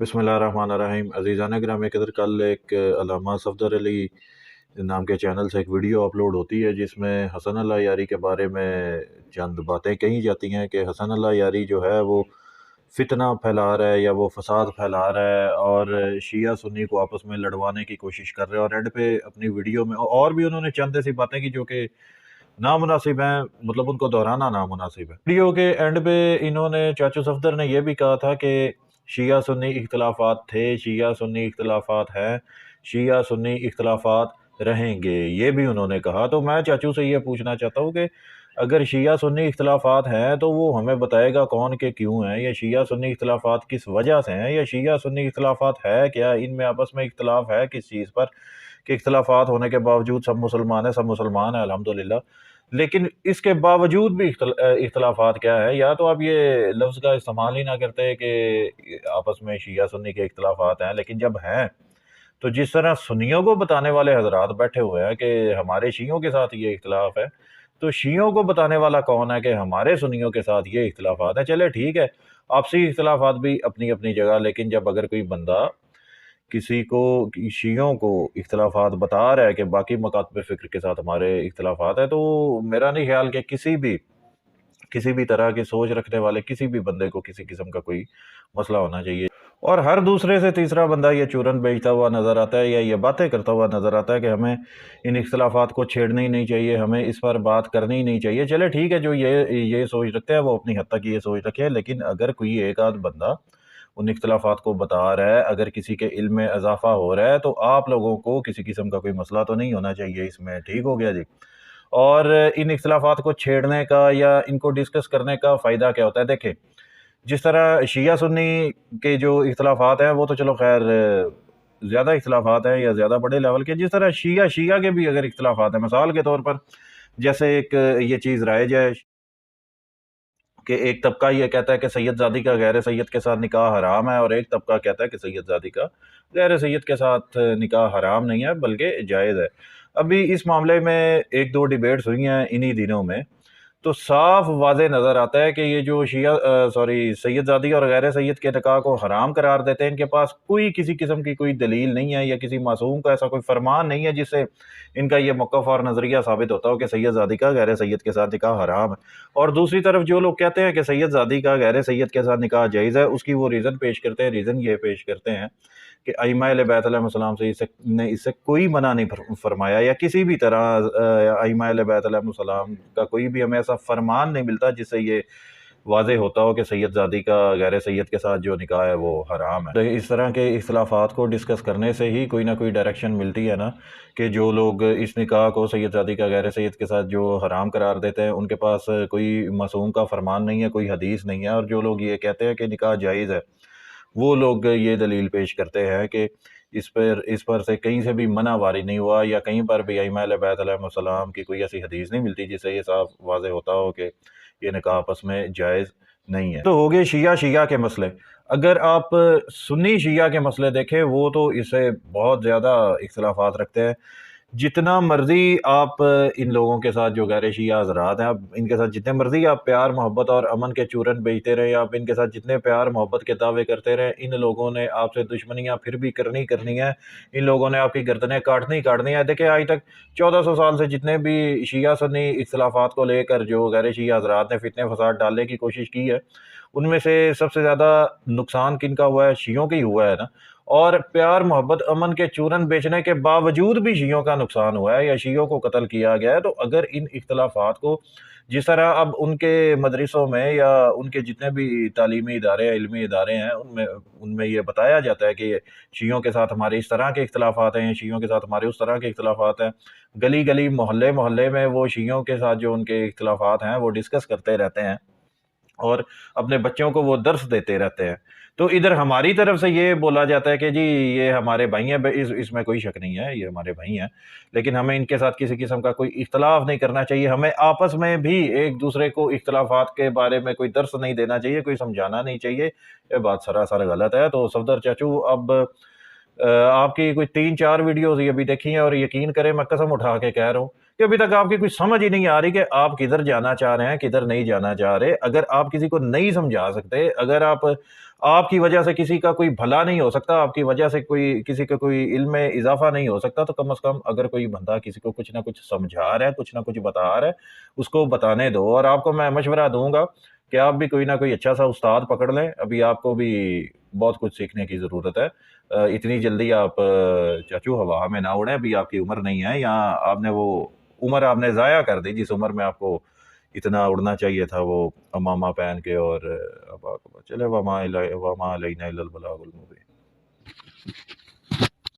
बिस्मिल्लाहिर्रहमानिर्रहीम। अज़ीज़ान गिरामी कदर, कल एक अल्लामा सफदर अली नाम के चैनल से एक वीडियो अपलोड होती है जिसमें हसन अल्लाह यारी के बारे में चंद बातें कही जाती हैं कि हसन अल्लाह यारी जो है वो फितना फैला रहा है या वो फसाद फैला रहा है और शिया सुन्नी को आपस में लड़वाने की कोशिश कर रहे हैं। और एंड पे अपनी वीडियो में और भी उन्होंने चंद ऐसी बातें की जो कि नामुनासिब हैं, मतलब उनको दोहराना नामुनासिब है। वीडियो के एंड पे इन्होंने, चाचू सफदर ने यह भी कहा था कि शिया सुन्नी इख्तलाफात थे, शिया सुन्नी इख्तलाफात हैं, शिया सुन्नी इख्तलाफात रहेंगे, ये भी उन्होंने कहा। तो मैं चाचू से ये पूछना चाहता हूँ कि अगर शिया सुन्नी इख्तलाफात हैं तो वो हमें बताएगा कौन के क्यों हैं, या शिया सुन्नी इख्तलाफात किस वजह से हैं, या शिया सुन्नी इख्तलाफात है क्या, इनमें आपस में इख्तलाफ है किस चीज़ पर कि इख्तलाफात होने के बावजूद सब मुसलमान हैं, सब मुसलमान हैं अल्हम्दुलिल्लाह, लेकिन इसके बावजूद भी इख्तलाफात क्या है। या तो आप ये लफ्ज़ का इस्तेमाल ही ना करते कि आपस में शिया सुन्नी के इख्तलाफात हैं, लेकिन जब हैं तो जिस तरह सुन्नियों को बताने वाले हजरात बैठे हुए हैं कि हमारे शियों के साथ ये इख्तलाफ है, तो शियों को बताने वाला कौन है कि हमारे सुन्नियों के साथ ये इख्तलाफात है। चले ठीक है, आपसी इख्तलाफात भी अपनी अपनी जगह, लेकिन जब अगर कोई बंदा किसी को शियों को इख्तलाफात बता रहा है कि बाकी मकातब फ़िक्र के साथ हमारे इख्तलाफात है, तो मेरा नहीं ख्याल कि किसी भी तरह की सोच रखने वाले किसी भी बंदे को किसी किस्म का कोई मसला होना चाहिए। और हर दूसरे से तीसरा बंदा ये चूरन बेचता हुआ नज़र आता है या ये बातें करता हुआ नज़र आता है कि हमें इन इख्तलाफात को छेड़ना ही नहीं चाहिए, हमें इस पर बात करनी ही नहीं चाहिए। चले ठीक है, जो ये सोच रखते हैं वो अपनी हद तक ये सोच रखे हैं, लेकिन अगर कोई एक आध बंदा उन इख्तलाफात को बता रहा है, अगर किसी के इल्म में इजाफा हो रहा है, तो आप लोगों को किसी किस्म का कोई मसला तो नहीं होना चाहिए इसमें। ठीक हो गया जी। और इन इख्तलाफात को छेड़ने का या इनको डिस्कस करने का फ़ायदा क्या होता है? देखें, जिस तरह शिया सुन्नी के जो इख्तलाफात हैं वो तो चलो खैर ज़्यादा इख्तलाफात हैं या ज़्यादा बड़े लेवल के, जिस तरह शिया शिया के भी अगर इख्तलाफात हैं, मिसाल के तौर पर जैसे एक ये चीज़ राइज है कि एक तबका ये कहता है कि सैयदजादी का गैर सैयद के साथ निकाह हराम है, और एक तबका कहता है कि सैयदजादी का गैर सैयद के साथ निकाह हराम नहीं है बल्कि जायज़ है। अभी इस मामले में एक दो डिबेट्स हुई हैं इन्हीं दिनों में, तो साफ वाज़े नज़र आता है कि ये जो सैयदजादी और गैर सैयद के निकाह को हराम करार देते हैं, इनके पास कोई किसी किस्म की कोई दलील नहीं है या किसी मासूम का ऐसा कोई फरमान नहीं है जिससे इनका ये मौक़िफ़ और नज़रिया साबित होता हो कि सैयदजादी का गैर सैयद के साथ निकाह हराम है। और दूसरी तरफ जो लोग कहते हैं कि सैयदजादी का गैर सैयद के साथ निकाह जायज़ है, उसकी वो रीज़न पेश करते हैं। रीज़न ये पेश करते हैं कि अइम्मा अहले बैत अलैहिस्सलाम से इससे कोई मना नहीं फरमाया, या किसी भी तरह अइम्मा अहले बैत अलैहिस्सलाम का कोई भी हमें ऐसा फरमान नहीं मिलता जिससे ये वाज़ेह होता हो कि सैयदजादी का गैर सैयद के साथ जो निकाह है वो हराम है। तो इस तरह के इख्तलाफात को डिस्कस करने से ही कोई ना कोई डायरेक्शन मिलती है ना, कि जो लोग इस निकाह को सैयदजादी का गैर सैयद के साथ जो हराम करार देते हैं उनके पास कोई मासूम का फरमान नहीं है, कोई हदीस नहीं है, और जो लोग ये कहते हैं कि निकाह जायज़ है वो लोग ये दलील पेश करते हैं कि इस पर से कहीं से भी मना वारिद नहीं हुआ, या कहीं पर भी अइम्मा अहले बैत अलैहिस्सलाम की कोई ऐसी हदीस नहीं मिलती जिससे ये साफ वाज़ेह होता हो कि ये निकाह आपस में जायज़ नहीं है। तो हो गए शिया शिया के मसले। अगर आप सुन्नी शिया के मसले देखें, वो तो इससे बहुत ज़्यादा इख्तलाफात रखते हैं। जितना मर्ज़ी आप इन लोगों के साथ जो गैर शिया हज़रात हैं, आप इनके साथ जितने मर्ज़ी आप प्यार मोहब्बत और अमन के चूरन बेचते रहें, आप इनके साथ जितने प्यार मोहब्बत के दावे करते रहें, इन लोगों ने आपसे दुश्मनियाँ फिर भी करनी है। इन लोगों ने आपकी गर्दनें काटनी है। देखिए, आज तक 1400 साल से जितने भी शिया सुन्नी इख्तलाफात को लेकर जो गैर शिया हज़रात ने फितने फसाद डालने की कोशिश की है, उनमें से सबसे ज़्यादा नुकसान किनका हुआ है? शियों का ही हुआ है ना। और प्यार मोहब्बत अमन के चूरन बेचने के बावजूद भी शियों का नुकसान हुआ है या शियों को कत्ल किया गया है। तो अगर इन इख्तलाफात को जिस तरह अब उनके मदरसों में या उनके जितने भी तालीमी इदारे या इल्मी इदारे हैं उनमें उनमें ये बताया जाता है कि शियों के साथ हमारे इस तरह के इख्तलाफात हैं, शियों के साथ हमारे उस तरह के इख्तलाफात हैं, गली गली मोहल्ले मोहल्ले में वो शियों के साथ जो उनके इख्तलाफात हैं वो डिस्कस करते रहते हैं और अपने बच्चों को वो दर्स देते रहते हैं। तो इधर हमारी तरफ से ये बोला जाता है कि जी ये हमारे भाई हैं, इसमें कोई शक नहीं है, ये हमारे भाई हैं, लेकिन हमें इनके साथ किसी किस्म का कोई इख्तलाफ नहीं करना चाहिए। हमें आपस में भी एक दूसरे को इख्तलाफात के बारे में कोई दर्स नहीं देना चाहिए, कोई समझाना नहीं चाहिए। ये बात सरासर गलत है। तो सफदर चाचू, अब आपकी कोई 3-4 वीडियोज़ ये भी देखी हैं और यकीन करें मैं कसम उठा के कह रहा हूँ कि अभी तक आपकी कुछ समझ ही नहीं आ रही कि आप किधर जाना चाह रहे हैं, किधर नहीं जाना चाह रहे। अगर आप किसी को नहीं समझा सकते, अगर आप آپ کی وجہ سے کسی کا کوئی بھلا نہیں ہو سکتا، آپ کی وجہ سے کسی کا کوئی علم میں اضافہ نہیں ہو سکتا، تو کم از کم اگر کوئی بندہ کسی کو کچھ نہ کچھ سمجھا رہا ہے، کچھ نہ کچھ بتا رہا ہے، اس کو بتانے دو۔ اور آپ کو میں مشورہ دوں گا کہ آپ بھی کوئی نہ کوئی اچھا سا استاد پکڑ لیں، ابھی آپ کو بھی بہت کچھ سیکھنے کی ضرورت ہے۔ اتنی جلدی آپ چاچو ہوا میں نہ اڑیں، ابھی آپ کی عمر نہیں ہے، یا آپ نے وہ عمر آپ نے ضائع کر دی جس عمر میں آپ کو اتنا اڑنا چاہیے تھا، وہ امامہ پہن کے اور ابا چلے وما علینا الا البلاغ المبین۔